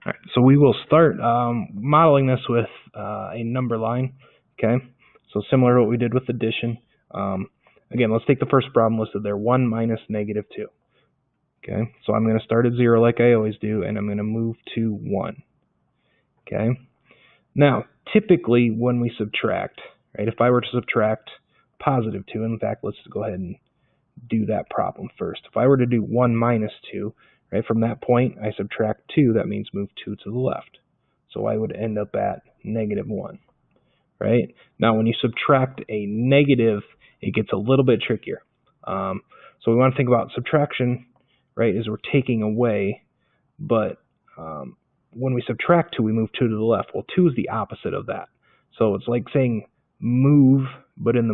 All right, so we will start modeling this with a number line. Okay, so similar to what we did with addition. Again, let's take the first problem listed there, 1 minus negative 2. Okay, so I'm going to start at 0 like I always do, and I'm going to move to 1. Okay, now typically when we subtract, right, if I were to subtract positive 2, in fact, let's go ahead and do that problem first. If I were to do 1 minus 2, right, from that point I subtract 2, that means move 2 to the left. So I would end up at negative 1. Right? Now when you subtract a negative, it gets a little bit trickier. So we want to think about subtraction, right, is we're taking away, but when we subtract 2, we move 2 to the left. Well, 2 is the opposite of that. So it's like saying move, but in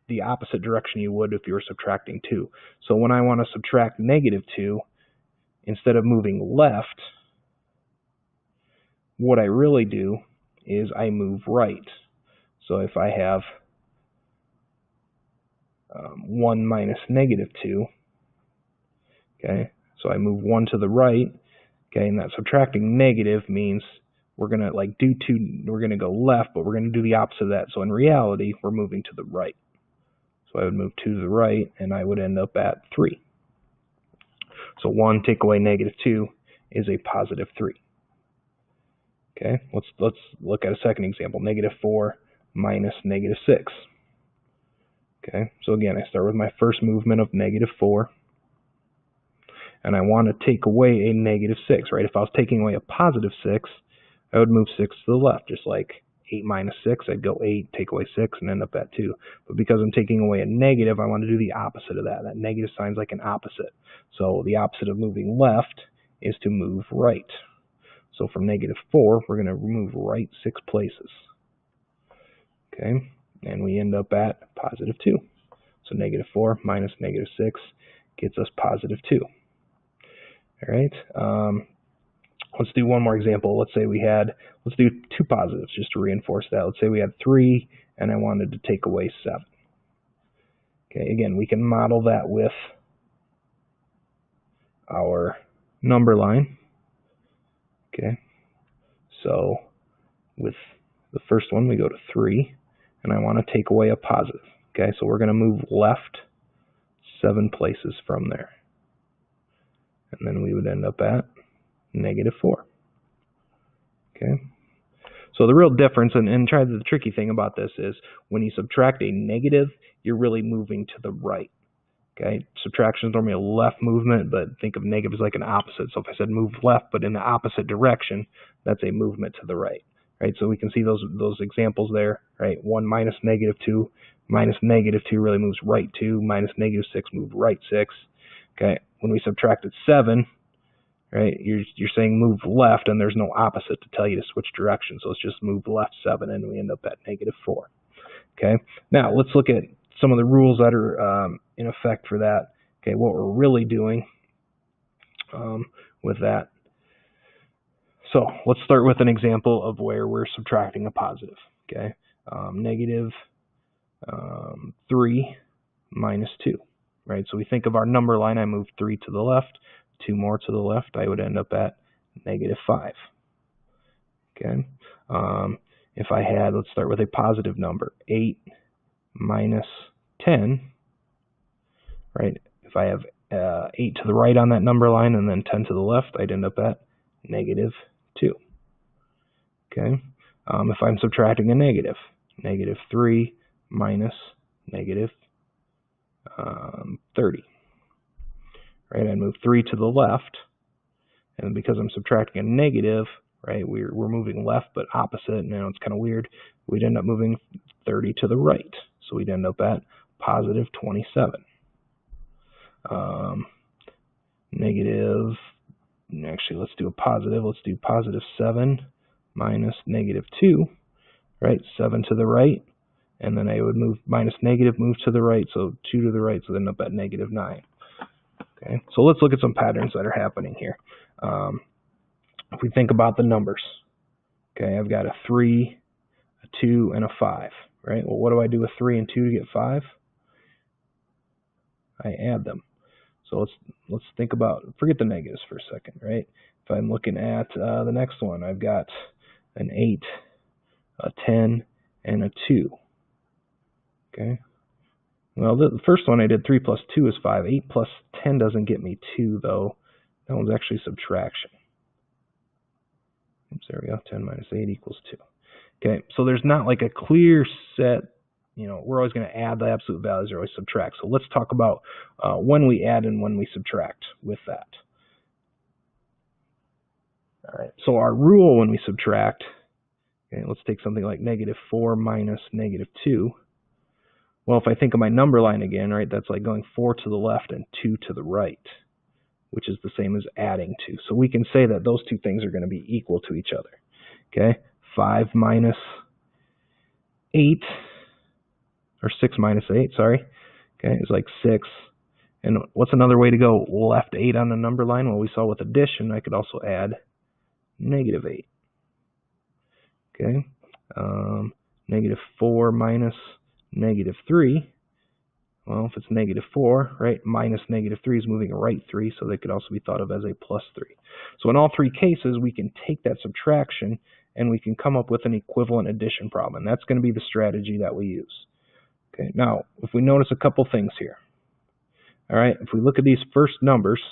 the opposite direction you would if you were subtracting 2. So when I want to subtract negative 2, instead of moving left, what I really do is I move right. So if I have 1 minus negative 2, okay, so I move 1 to the right, okay, and that subtracting negative means we're going to we're going to go left, but we're going to do the opposite of that. So in reality, we're moving to the right. So I would move 2 to the right, and I would end up at 3. So 1 take away negative 2 is a positive 3. Okay, let's look at a second example, negative 4 minus negative 6. Okay, so again, I start with my first movement of negative 4, and I want to take away a negative 6, right? If I was taking away a positive 6, I would move 6 to the left, just like 8 minus 6, I'd go 8, take away 6, and end up at 2. But because I'm taking away a negative, I want to do the opposite of that. That negative sign's like an opposite. So the opposite of moving left is to move right. So from negative 4, we're going to move right 6 places. Okay, and we end up at positive 2. So negative 4 minus negative 6 gets us positive 2. All right, let's do one more example. Let's do 2 positives just to reinforce that. Let's say we had 3 and I wanted to take away 7. Okay, again, we can model that with our number line. Okay, so with the first one we go to 3 and I want to take away a positive. Okay, so we're going to move left 7 places from there. And then we would end up at negative 4. Okay. So the real difference, and the tricky thing about this is when you subtract a negative, you're really moving to the right. Okay. Subtraction is normally a left movement, but think of negative as like an opposite. So if I said move left, but in the opposite direction, that's a movement to the right. Right. So we can see those examples there. Right. 1 minus negative 2 minus negative 2 really moves right 2. Minus negative 6 moves right 6. Okay. When we subtracted 7, right, you're saying move left, and there's no opposite to tell you to switch direction. So let's just move left 7, and we end up at negative 4. Okay. Now let's look at some of the rules that are in effect for that. Okay, what we're really doing with that. So let's start with an example of where we're subtracting a positive. Okay, negative 3 minus 2. Right, so we think of our number line. I moved 3 to the left, 2 more to the left. I would end up at negative 5. Okay, if I had, let's start with a positive number, 8 minus 10. Right, if I have 8 to the right on that number line and then 10 to the left, I'd end up at negative 2. Okay, if I'm subtracting a negative, negative 3 minus negative 30. Right, I move 3 to the left, and because I'm subtracting a negative, right, we're moving left but opposite, and now it's kind of weird. We'd end up moving 30 to the right, so we'd end up at positive 27. Negative, actually, let's do a positive. Let's do positive 7 minus negative 2. Right, 7 to the right, and then I would move minus negative, move to the right, so 2 to the right, so then up at negative 9. Okay, so let's look at some patterns that are happening here. If we think about the numbers, okay, I've got a 3, a 2, and a 5. Right, well, what do I do with 3 and 2 to get 5? I add them. So let's think about, forget the negatives for a second, right? If I'm looking at the next one, I've got an 8, a 10, and a 2. Okay. Well, the first one I did 3 plus 2 is 5. 8 plus 10 doesn't get me 2, though. That one's actually subtraction. Oops, there we go. 10 minus 8 equals 2. Okay, so there's not like a clear set, we're always going to add the absolute values or always subtract. So let's talk about when we add and when we subtract with that. All right, so our rule when we subtract, okay, let's take something like -4 minus -2. Well, if I think of my number line again, right, that's like going 4 to the left and 2 to the right, which is the same as adding 2. So we can say that those two things are going to be equal to each other. Okay, 5 minus 8, or 6 minus 8, sorry. Okay, it's like 6. And what's another way to go left 8 on the number line? Well, we saw with addition, I could also add -8. Okay, -4 minus -3. Well, if it's -4, right, minus -3 is moving a right 3, so they could also be thought of as a +3. So in all three cases, we can take that subtraction and we can come up with an equivalent addition problem. And that's going to be the strategy that we use. Okay, now, if we notice a couple things here. All right, if we look at these first numbers,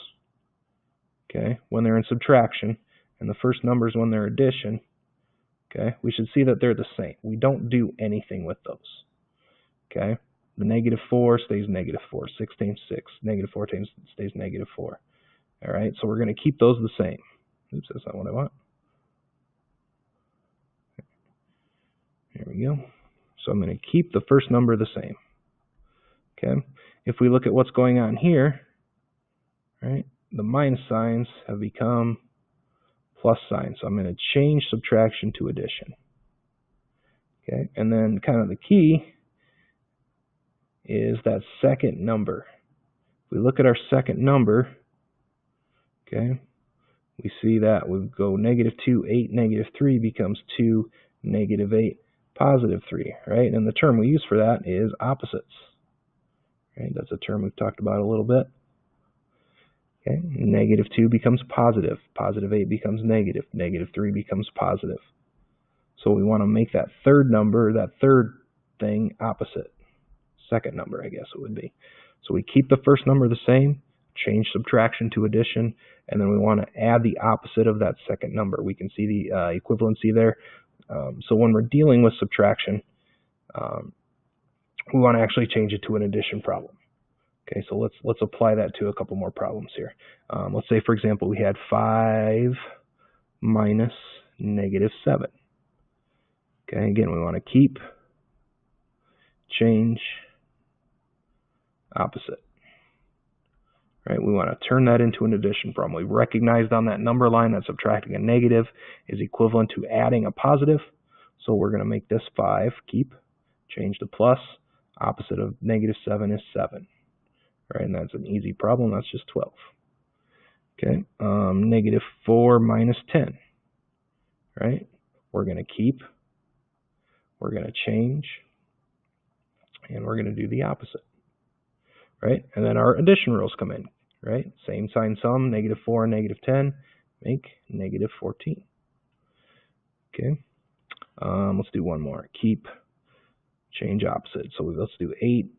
okay, when they're in subtraction, and the first numbers when they're addition, okay, we should see that they're the same. We don't do anything with those. Okay, the -4 stays -4. 6 times 6. -4 times stays -4. All right, so we're going to keep those the same. Oops, that's not what I want. Here we go. So I'm going to keep the first number the same. Okay, if we look at what's going on here, right, the minus signs have become plus signs. So I'm going to change subtraction to addition. Okay, and then kind of the key is that second number. If we look at our second number, okay, we see that we go -2, 8, -3 becomes 2, -8, +3, right? And the term we use for that is opposites. Right? That's a term we've talked about a little bit. Okay, -2 becomes positive, +8 becomes negative, -3 becomes positive. So we want to make that third number, that third thing, opposite. Second number, I guess it would be. So we keep the first number the same, change subtraction to addition, and then we want to add the opposite of that second number. We can see the equivalency there. So when we're dealing with subtraction, we want to actually change it to an addition problem. Okay, so let's apply that to a couple more problems here. Let's say, for example, we had 5 minus -7. Okay, again, we want to keep, change, opposite. Right, we want to turn that into an addition problem. We recognized on that number line that subtracting a negative is equivalent to adding a positive. So we're going to make this 5, keep, change to plus, opposite of -7 is 7. Right, and that's an easy problem. That's just 12. Okay, -4 minus 10. Right, we're going to keep, we're going to change, and we're going to do the opposite. Right, and then our addition rules come in. Right, same sign sum, -4 and -10 make -14. Okay, let's do one more. Keep, change, opposite. So let's do 8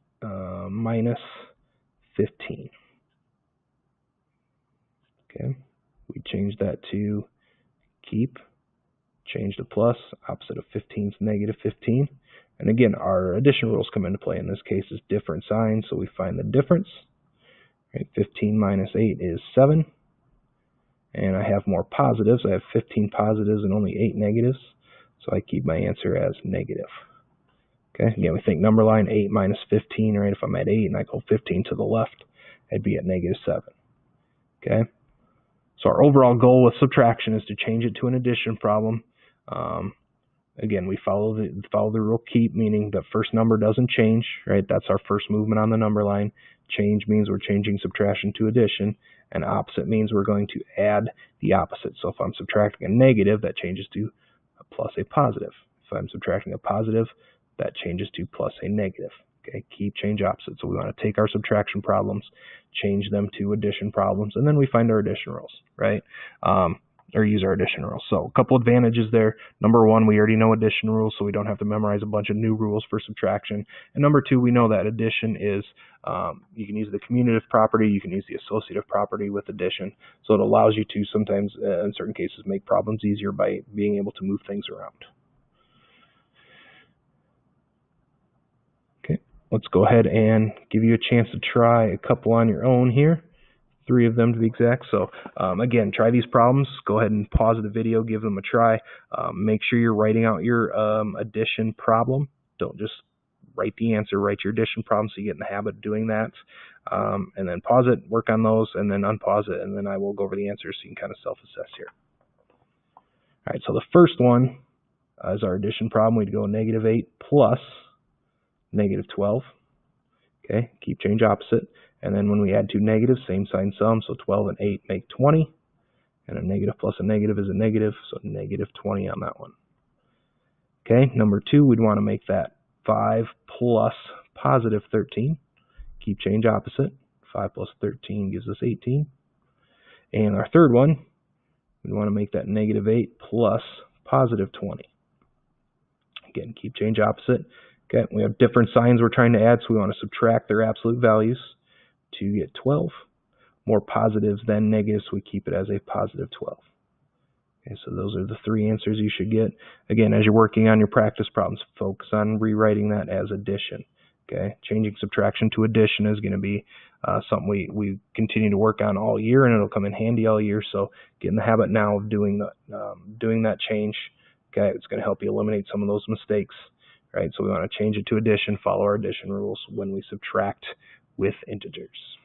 minus 15. Okay, we change that to keep, change to plus, opposite of 15 is -15. And again, our addition rules come into play. In this case, is different signs, so we find the difference. Right, 15 minus 8 is 7. And I have more positives. I have 15 positives and only 8 negatives. So I keep my answer as negative. Okay, again, we think number line 8 minus 15, right? If I'm at 8 and I go 15 to the left, I'd be at -7. Okay, so our overall goal with subtraction is to change it to an addition problem. Again, we follow the rule keep, meaning the first number doesn't change, right? That's our first movement on the number line. Change means we're changing subtraction to addition, and opposite means we're going to add the opposite. So if I'm subtracting a negative, that changes to a plus a positive. If I'm subtracting a positive, that changes to plus a negative. Okay, keep, change, opposite. So we want to take our subtraction problems, change them to addition problems, and then we find our addition rules, right? Or use our addition rules. So a couple advantages there. Number one, we already know addition rules, so we don't have to memorize a bunch of new rules for subtraction. And number two, we know that addition is, you can use the commutative property, you can use the associative property with addition. So it allows you to sometimes, in certain cases, make problems easier by being able to move things around. Okay, let's go ahead and give you a chance to try a couple on your own here. 3 of them to be exact. So again, try these problems. Go ahead and pause the video, give them a try. Make sure you're writing out your addition problem. Don't just write the answer, write your addition problem so you get in the habit of doing that. And then pause it, work on those, and then unpause it, and then I will go over the answers so you can kind of self-assess here. All right, so the first one is our addition problem. We'd go -8 plus -12. Okay, keep, change, opposite. And then when we add two negatives, same sign sum, so 12 and 8 make 20. And a negative plus a negative is a negative, so -20 on that one. Okay, number 2, we'd want to make that 5 plus +13. Keep, change, opposite. 5 plus 13 gives us 18. And our third one, we want to make that -8 plus +20. Again, keep, change, opposite. Okay, we have different signs we're trying to add, so we want to subtract their absolute values to get 12. More positives than negatives, so we keep it as a +12. Okay, so those are the 3 answers you should get. Again, as you're working on your practice problems, focus on rewriting that as addition. Okay, changing subtraction to addition is going to be something we continue to work on all year, and it'll come in handy all year. So get in the habit now of doing that change. Okay, it's going to help you eliminate some of those mistakes. Right, so we want to change it to addition, follow our addition rules when we subtract with integers.